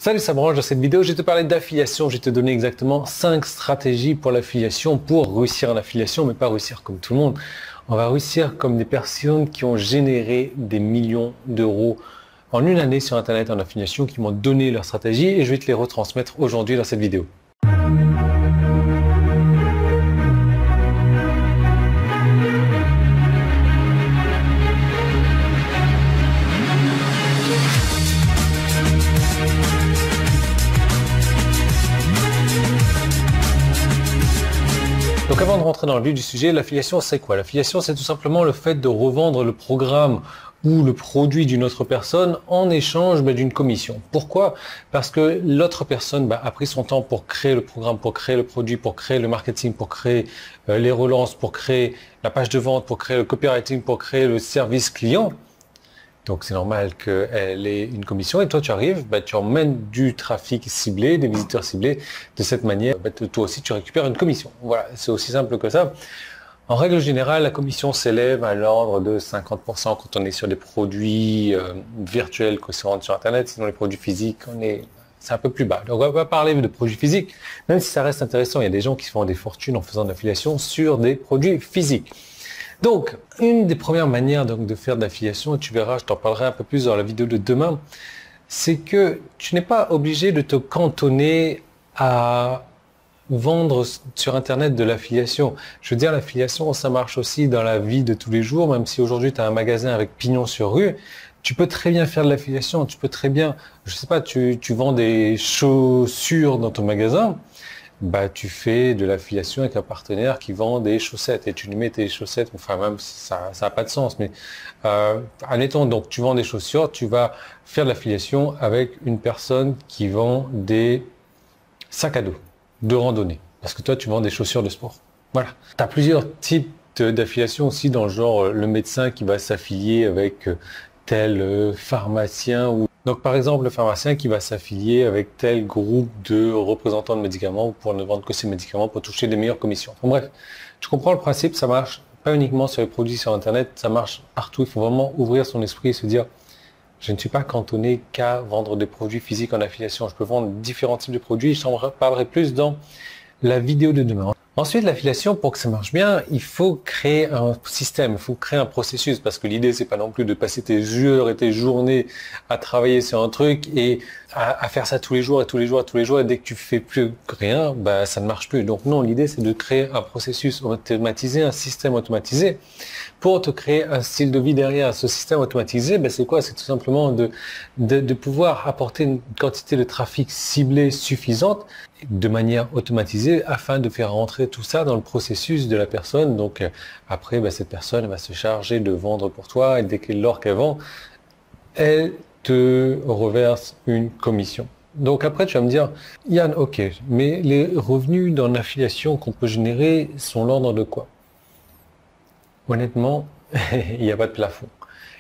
Salut, ça branche. Dans cette vidéo, je vais te parler d'affiliation. Je vais te donner exactement 5 stratégies pour l'affiliation, pour réussir en affiliation, mais pas réussir comme tout le monde. On va réussir comme des personnes qui ont généré des millions d'euros en une année sur Internet en affiliation, qui m'ont donné leur stratégie et je vais te les retransmettre aujourd'hui dans cette vidéo. Donc avant de rentrer dans le vif du sujet, l'affiliation c'est quoi? L'affiliation c'est tout simplement le fait de revendre le programme ou le produit d'une autre personne en échange d'une commission. Pourquoi? Parce que l'autre personne a pris son temps pour créer le programme, pour créer le produit, pour créer le marketing, pour créer les relances, pour créer la page de vente, pour créer le copywriting, pour créer le service client. Donc c'est normal qu'elle ait une commission et toi tu arrives, tu emmènes du trafic ciblé, des visiteurs ciblés. De cette manière, toi aussi tu récupères une commission. Voilà, c'est aussi simple que ça. En règle générale, la commission s'élève à l'ordre de 50% quand on est sur des produits virtuels que se vendent sur Internet. Sinon les produits physiques, c'est un peu plus bas. Donc on va pas parler de produits physiques, même si ça reste intéressant. Il y a des gens qui se font des fortunes en faisant de l'affiliation sur des produits physiques. Donc, une des premières manières de faire de l'affiliation, et tu verras, je t'en parlerai un peu plus dans la vidéo de demain, c'est que tu n'es pas obligé de te cantonner à vendre sur Internet de l'affiliation. Je veux dire, l'affiliation, ça marche aussi dans la vie de tous les jours, même si aujourd'hui tu as un magasin avec pignon sur rue, tu peux très bien faire de l'affiliation, tu peux très bien, je sais pas, tu vends des chaussures dans ton magasin, tu fais de l'affiliation avec un partenaire qui vend des chaussettes et tu lui mets tes chaussettes, enfin même ça n'a pas de sens, mais admettons, donc tu vends des chaussures, tu vas faire de l'affiliation avec une personne qui vend des sacs à dos de randonnée, parce que toi tu vends des chaussures de sport. Voilà. Tu as plusieurs types d'affiliation aussi dans le genre le médecin qui va s'affilier avec tel pharmacien ou donc par exemple le pharmacien qui va s'affilier avec tel groupe de représentants de médicaments pour ne vendre que ces médicaments pour toucher des meilleures commissions. Enfin, bref, tu comprends le principe, ça marche pas uniquement sur les produits sur Internet, ça marche partout. Il faut vraiment ouvrir son esprit et se dire je ne suis pas cantonné qu'à vendre des produits physiques en affiliation. Je peux vendre différents types de produits. Je t'en parlerai plus dans la vidéo de demain. Ensuite, l'affiliation, pour que ça marche bien, il faut créer un système, il faut créer un processus, parce que l'idée, c'est pas non plus de passer tes heures et tes journées à travailler sur un truc et à faire ça tous les jours et tous les jours et tous les jours, et dès que tu fais plus rien, ça ne marche plus. Donc non, l'idée, c'est de créer un processus automatisé, un système automatisé, pour te créer un style de vie derrière. Ce système automatisé, c'est quoi? C'est tout simplement de pouvoir apporter une quantité de trafic ciblé suffisante de manière automatisée afin de faire rentrer tout ça dans le processus de la personne. Donc après, cette personne va se charger de vendre pour toi et lors qu'elle vend, elle te reverse une commission. Donc après, tu vas me dire, Yann, ok, mais les revenus dans l'affiliation qu'on peut générer sont l'ordre de quoi? Honnêtement, il n'y a pas de plafond.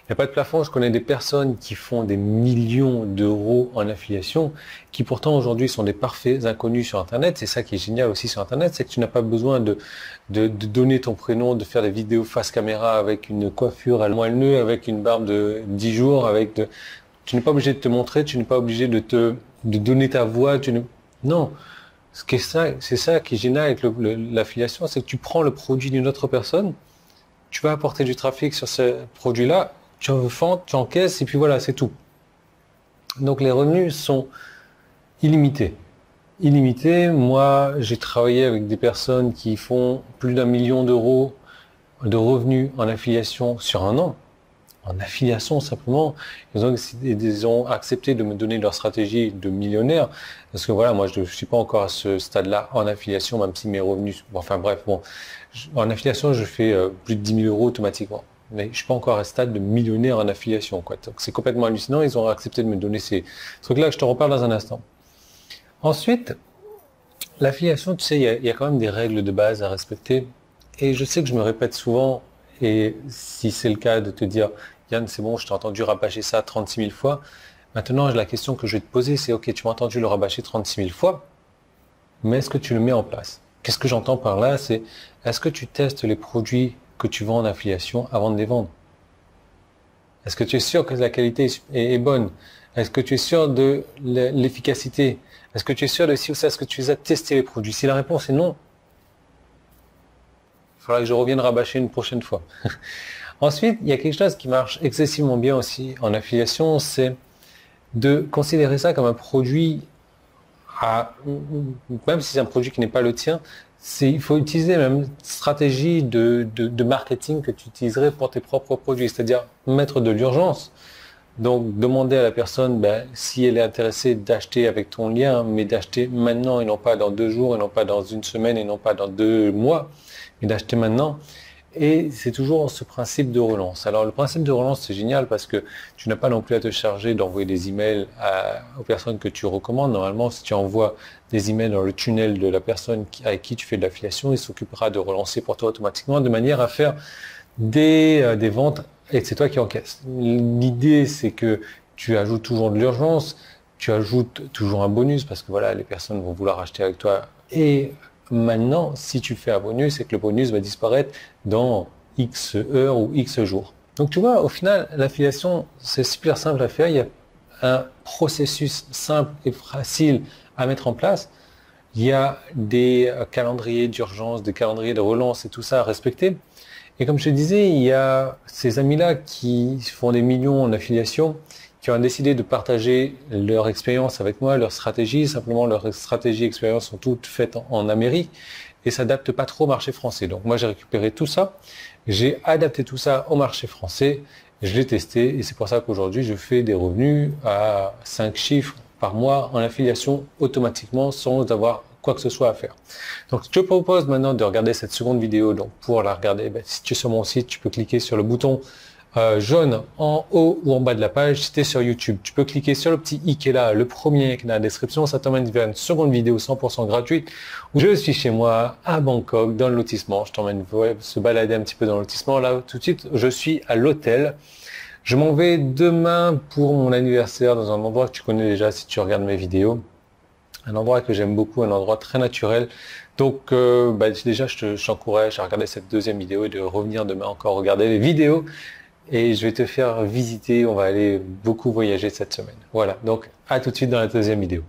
Il n'y a pas de plafond. Je connais des personnes qui font des millions d'euros en affiliation, qui pourtant aujourd'hui sont des parfaits inconnus sur Internet. C'est ça qui est génial aussi sur Internet, c'est que tu n'as pas besoin de donner ton prénom, de faire des vidéos face caméra avec une coiffure à moelle-neu, avec une barbe de 10 jours, tu n'es pas obligé de te montrer, tu n'es pas obligé de donner ta voix. Non. C'est ça qui est génial avec l'affiliation, c'est que tu prends le produit d'une autre personne, tu vas apporter du trafic sur ce produit-là, tu en vends, tu encaisses et puis voilà, c'est tout. Donc les revenus sont illimités. Illimités, moi j'ai travaillé avec des personnes qui font plus d'1 million d'euros de revenus en affiliation sur un an. En affiliation simplement, ils ont accepté de me donner leur stratégie de millionnaire, parce que voilà, moi je ne suis pas encore à ce stade-là en affiliation, même si mes revenus, en affiliation je fais plus de 10 000 euros automatiquement, mais je ne suis pas encore à ce stade de millionnaire en affiliation, quoi. Donc c'est complètement hallucinant, ils ont accepté de me donner ces trucs-là, je te reparle dans un instant. Ensuite, l'affiliation, tu sais, il y a quand même des règles de base à respecter, et je sais que je me répète souvent, et si c'est le cas de te dire Yann, c'est bon, je t'ai entendu rabâcher ça 36 000 fois. Maintenant, la question que je vais te poser, c'est ok, tu m'as entendu le rabâcher 36 000 fois, mais est-ce que tu le mets en place? Qu'est-ce que j'entends par là? C'est est-ce que tu testes les produits que tu vends en affiliation avant de les vendre? Est-ce que tu es sûr que la qualité est bonne? Est-ce que tu es sûr de l'efficacité? Est-ce que tu es sûr de si ou ça? Est-ce que tu as testé les produits? Si la réponse est non, il faudra que je revienne rabâcher une prochaine fois. Ensuite, il y a quelque chose qui marche excessivement bien aussi en affiliation, c'est de considérer ça comme un produit, même si c'est un produit qui n'est pas le tien, il faut utiliser la même stratégie de marketing que tu utiliserais pour tes propres produits, c'est-à-dire mettre de l'urgence. Donc, demander à la personne si elle est intéressée d'acheter avec ton lien, mais d'acheter maintenant et non pas dans 2 jours, et non pas dans une semaine, et non pas dans 2 mois, mais d'acheter maintenant. Et c'est toujours ce principe de relance. Alors, le principe de relance, c'est génial parce que tu n'as pas non plus à te charger d'envoyer des emails aux personnes que tu recommandes. Normalement, si tu envoies des emails dans le tunnel de la personne avec qui tu fais de l'affiliation, il s'occupera de relancer pour toi automatiquement de manière à faire des ventes et c'est toi qui encaisses. L'idée, c'est que tu ajoutes toujours de l'urgence, tu ajoutes toujours un bonus parce que voilà, les personnes vont vouloir acheter avec toi. Et maintenant, si tu fais un bonus, c'est que le bonus va disparaître dans X heures ou X jours. Donc tu vois, au final, l'affiliation, c'est super simple à faire. Il y a un processus simple et facile à mettre en place. Il y a des calendriers d'urgence, des calendriers de relance et tout ça à respecter. Et comme je te disais, il y a ces amis-là qui font des millions en affiliation, qui ont décidé de partager leur expérience avec moi, leur stratégie. Simplement, leurs stratégies et expériences sont toutes faites en Amérique et s'adaptent pas trop au marché français. Donc moi, j'ai récupéré tout ça, j'ai adapté tout ça au marché français, je l'ai testé et c'est pour ça qu'aujourd'hui, je fais des revenus à 5 chiffres par mois en affiliation automatiquement sans avoir quoi que ce soit à faire. Donc, je te propose maintenant de regarder cette seconde vidéo. Donc, pour la regarder, si tu es sur mon site, tu peux cliquer sur le bouton jaune en haut ou en bas de la page. Si tu es sur YouTube, tu peux cliquer sur le petit i qui est là, le premier qui est dans la description. Ça t'emmène vers une seconde vidéo 100% gratuite où je suis chez moi à Bangkok, dans le lotissement. Je t'emmène se balader un petit peu dans le lotissement. Là, tout de suite, je suis à l'hôtel. Je m'en vais demain pour mon anniversaire dans un endroit que tu connais déjà si tu regardes mes vidéos. Un endroit que j'aime beaucoup, un endroit très naturel. Donc déjà, je t'encourage à regarder cette deuxième vidéo et de revenir demain encore regarder les vidéos. Et je vais te faire visiter, on va aller beaucoup voyager cette semaine. Voilà, donc à tout de suite dans la deuxième vidéo.